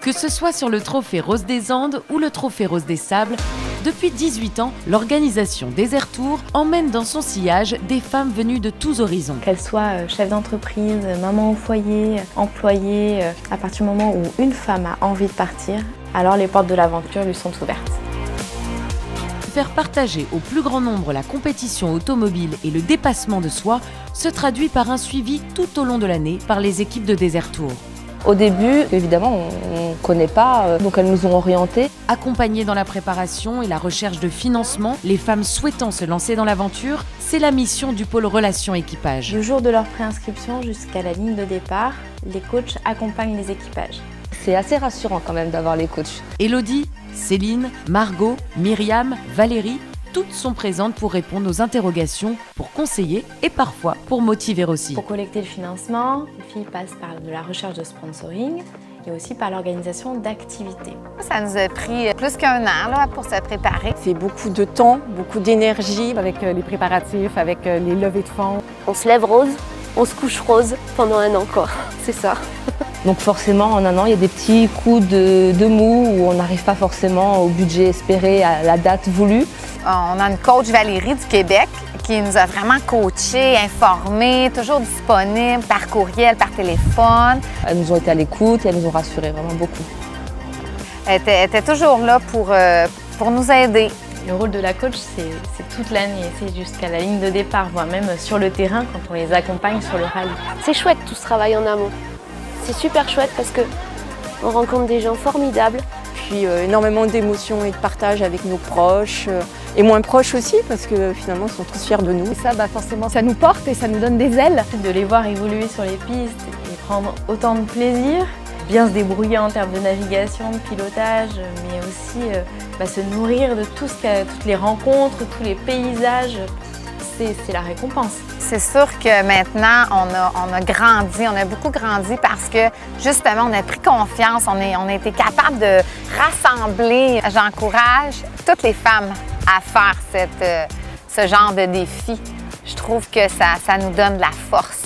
Que ce soit sur le Trophée Rose des Andes ou le Trophée Rose des Sables, depuis 18 ans, l'organisation Désert Tour emmène dans son sillage des femmes venues de tous horizons. Qu'elles soient chefs d'entreprise, maman au foyer, employée, à partir du moment où une femme a envie de partir, alors les portes de l'aventure lui sont ouvertes. Faire partager au plus grand nombre la compétition automobile et le dépassement de soi se traduit par un suivi tout au long de l'année par les équipes de Désert Tour. Au début, évidemment, on ne connaît pas, donc elles nous ont orientés. Accompagnées dans la préparation et la recherche de financement, les femmes souhaitant se lancer dans l'aventure, c'est la mission du pôle Relations Équipage. Du jour de leur préinscription jusqu'à la ligne de départ, les coachs accompagnent les équipages. C'est assez rassurant quand même d'avoir les coachs. Élodie, Céline, Margot, Myriam, Valérie, toutes sont présentes pour répondre aux interrogations, pour conseiller et parfois pour motiver aussi. Pour collecter le financement, les filles passent par de la recherche de sponsoring et aussi par l'organisation d'activités. Ça nous a pris plus qu'1 an là, pour se préparer. C'est beaucoup de temps, beaucoup d'énergie. Avec les préparatifs, avec les levées de fonds. On se lève rose, on se couche rose pendant 1 an, quoi. C'est ça. Donc forcément, en 1 an, il y a des petits coups de mou où on n'arrive pas forcément au budget espéré, à la date voulue. On a une coach Valérie du Québec qui nous a vraiment coachés, informés, toujours disponibles par courriel, par téléphone. Elles nous ont été à l'écoute et elles nous ont rassurés vraiment beaucoup. Elle était toujours là pour nous aider. Le rôle de la coach, c'est toute l'année, c'est jusqu'à la ligne de départ, voire même sur le terrain quand on les accompagne sur le rallye. C'est chouette tout ce travail en amont. C'est super chouette parce qu'on rencontre des gens formidables. Puis énormément d'émotions et de partage avec nos proches et moins proches aussi parce que finalement ils sont tous fiers de nous. Et ça, forcément, ça nous porte et ça nous donne des ailes. De les voir évoluer sur les pistes et prendre autant de plaisir, bien se débrouiller en termes de navigation, de pilotage, mais aussi se nourrir de toutes les rencontres, tous les paysages. C'est la récompense. C'est sûr que maintenant, on a grandi, on a beaucoup grandi parce que justement, on a pris confiance, on a été capable de rassembler. J'encourage toutes les femmes à faire ce genre de défi. Je trouve que ça nous donne de la force.